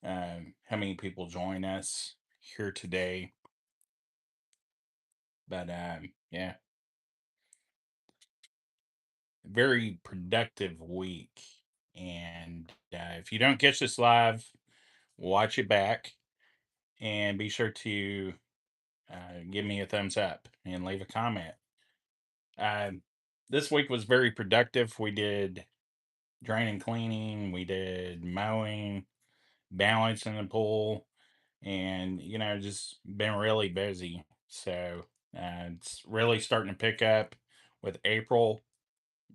how many people join us here today. But yeah, very productive week. And if you don't catch this live, watch it back and be sure to give me a thumbs up and leave a comment. Um, this week was very productive. We did draining, cleaning, we did mowing, balancing the pool, and just been really busy. So it's really starting to pick up with April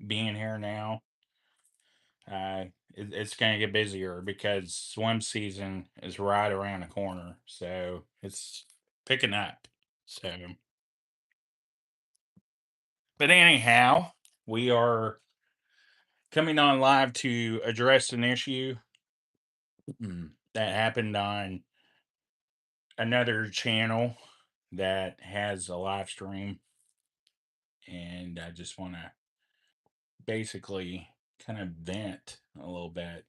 being here now. It's going to get busier because swim season is right around the corner, so it's picking up. So, but anyhow, we are coming on live to address an issue that happened on another channel that has a live stream, and I just want to basically kind of vent a little bit.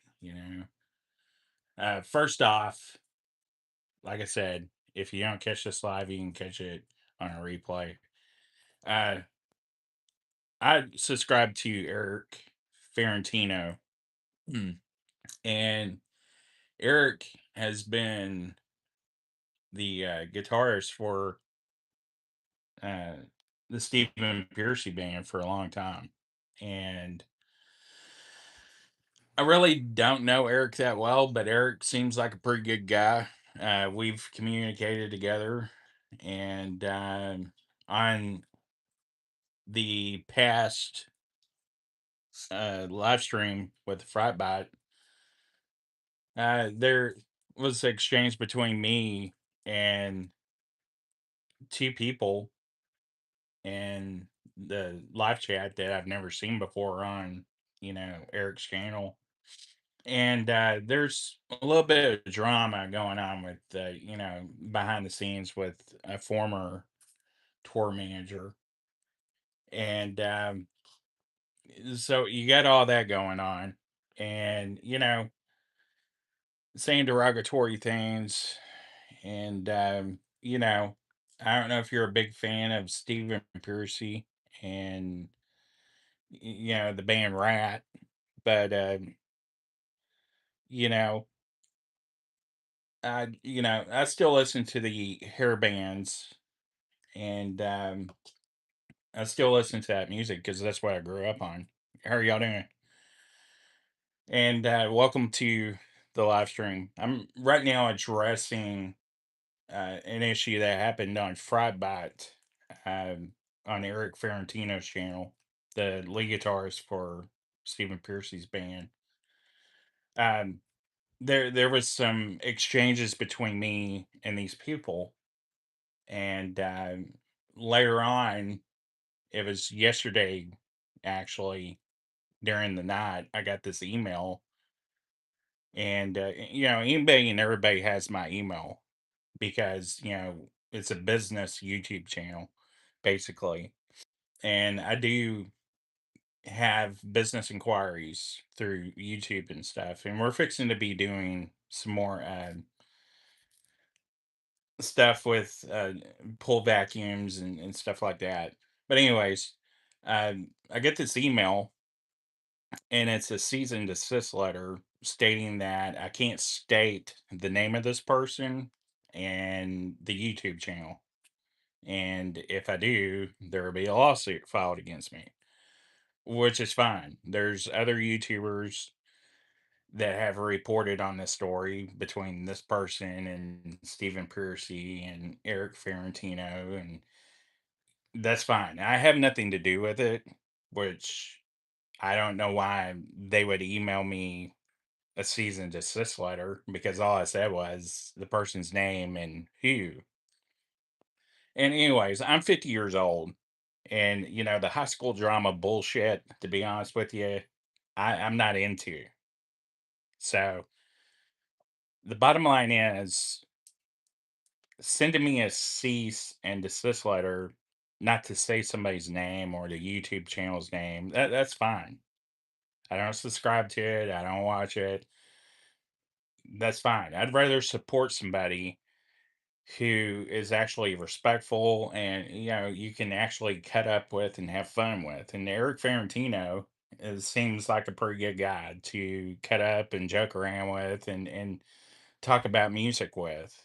First off, like I said, if you don't catch this live, you can catch it on a replay. Uh, I subscribe to Eric Ferrantino, Mm. and Eric has been the guitarist for uh, the Stephen Piercy band for a long time. And I really don't know Eric that well, but Eric seems like a pretty good guy. We've communicated together, and on the past live stream with the Frightbot, there was exchange between me and two people in the live chat that I've never seen before on, Eric's channel. And there's a little bit of drama going on with, behind the scenes with a former tour manager. And so you got all that going on. And, saying derogatory things. And, I don't know if you're a big fan of Stephen Piercy and, the band Rat, but, you know, I still listen to the hair bands, and I still listen to that music because that's what I grew up on. How are y'all doing? And welcome to the live stream. I'm right now addressing an issue that happened on Frightbot, um, on Eric Ferrantino's channel, the lead guitarist for Stephen Piercy's band. Um, there was some exchanges between me and these people, and later on, it was yesterday, actually, during the night, I got this email, and anybody and everybody has my email because it's a business YouTube channel, basically, and I do have business inquiries through YouTube and stuff, and we're fixing to be doing some more stuff with pull vacuums and stuff like that. But anyways, I get this email, and it's a cease and desist letter stating that I can't state the name of this person and the YouTube channel. And if I do, there will be a lawsuit filed against me, which is fine. There's other YouTubers that have reported on this story between this person and Stephen Piercy and Eric Ferrantino, and that's fine. I have nothing to do with it, which I don't know why they would email me a cease and desist letter because all I said was the person's name and who. And anyways, I'm 50 years old, and the high school drama bullshit, to be honest with you, I'm not into. So the bottom line is sending me a cease and desist letter, not to say somebody's name or the YouTube channel's name, that's fine. I don't subscribe to it, I don't watch it. That's fine. I'd rather support somebody who is actually respectful and you can actually cut up with and have fun with. And Eric Ferentino seems like a pretty good guy to cut up and joke around with and talk about music with.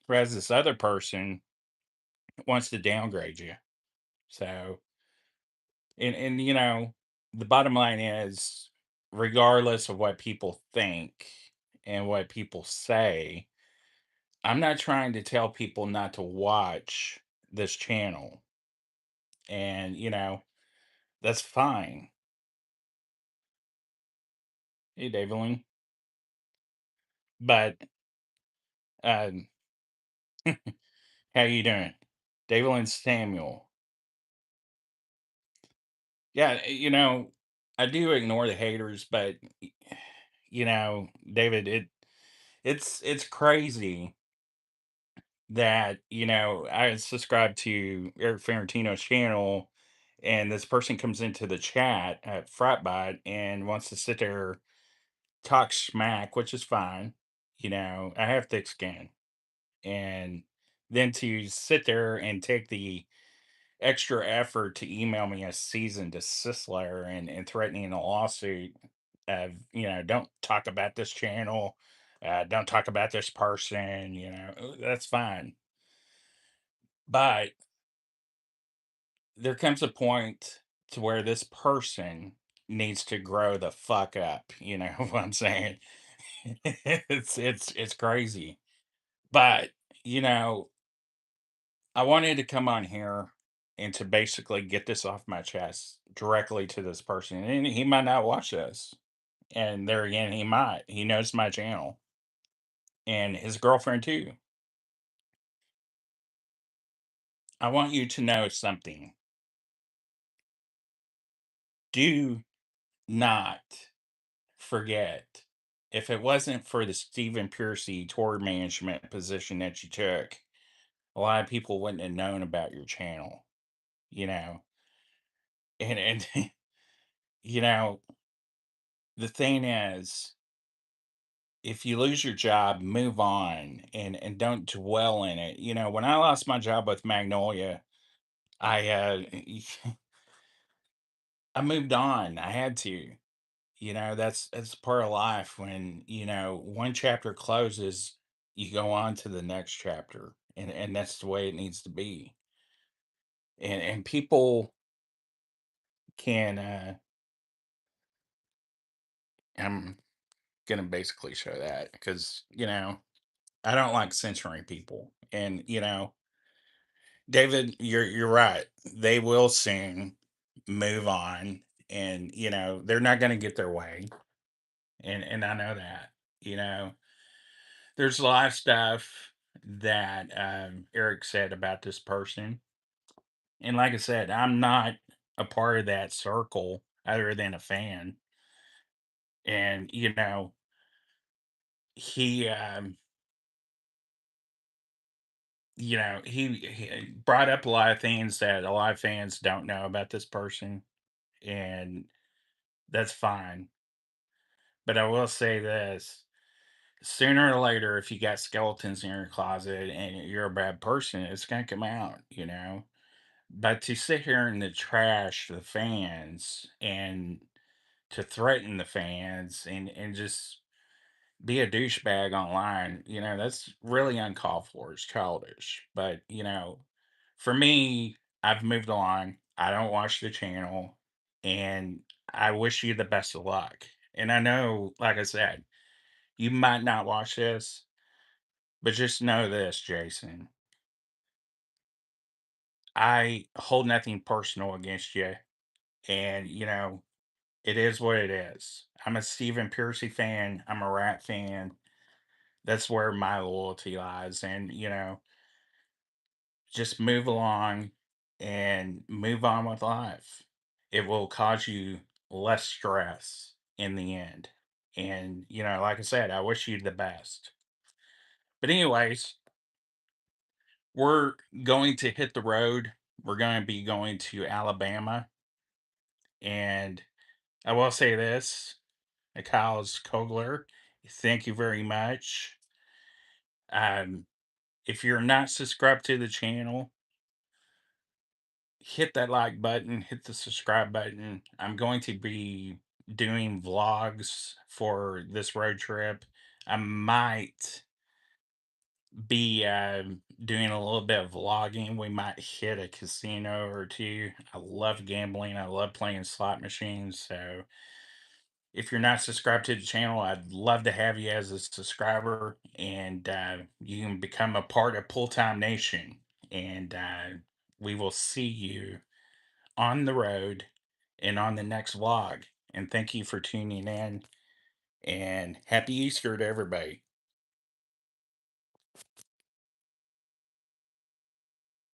Whereas this other person wants to downgrade you. So, and the bottom line is, regardless of what people think and what people say, I'm not trying to tell people not to watch this channel. And, that's fine. Hey, Davelin. But, um, how you doing? Davelin Samuel. Yeah, I do ignore the haters, but, David, it's crazy that, I subscribe to Eric Ferentino's channel, and this person comes into the chat at Frotbot and wants to sit there, talk smack, which is fine. I have thick skin. And then to sit there and take the extra effort to email me a cease and desist letter and threatening a lawsuit of, don't talk about this channel, don't talk about this person, that's fine. But there comes a point to where this person needs to grow the fuck up. You know what I'm saying? It's crazy. But, you know, I wanted to come on here and to basically get this off my chest directly to this person. And he might not watch this. And there again, he might. He knows my channel and his girlfriend too. I want you to know something. Do not forget, if it wasn't for the Stephen Piercy tour management position that you took, a lot of people wouldn't have known about your channel, you know. And you know, the thing is, if you lose your job, move on and don't dwell in it. When I lost my job with Magnolia, I I moved on. I had to. That's part of life. When, one chapter closes, you go on to the next chapter. And that's the way it needs to be. And people can I'm gonna basically show that because, I don't like censoring people. And, David, you're right. They will soon move on, and they're not going to get their way, and I know that. You know, there's a lot of stuff that Eric said about this person, and like I said, I'm not a part of that circle other than a fan. And he he brought up a lot of things that a lot of fans don't know about this person, and that's fine. But I will say this: sooner or later, if you got skeletons in your closet and you're a bad person, it's gonna come out. But to sit here and to trash the fans and to threaten the fans and just be a douchebag online, that's really uncalled for. It's childish. But for me, I've moved on. I don't watch the channel, and I wish you the best of luck. And I know, like I said, you might not watch this, but just know this, Jason. I hold nothing personal against you. And, it is what it is. I'm a Stephen Piercy fan. I'm a Rat fan. That's where my loyalty lies. And, just move along and move on with life. It will cause you less stress in the end. And, like I said, I wish you the best. But, anyways, we're going to hit the road. We're going to be going to Alabama. And I will say this, Kyle's Kogler Thank you very much. Um, if you're not subscribed to the channel, hit that like button, hit the subscribe button. I'm going to be doing vlogs for this road trip. I might be doing a little bit of vlogging. We might hit a casino or two. I love gambling. I love playing slot machines. So if you're not subscribed to the channel, I'd love to have you as a subscriber, and you can become a part of Pull Time Nation. And we will see you on the road and on the next vlog. And thank you for tuning in. And happy Easter to everybody.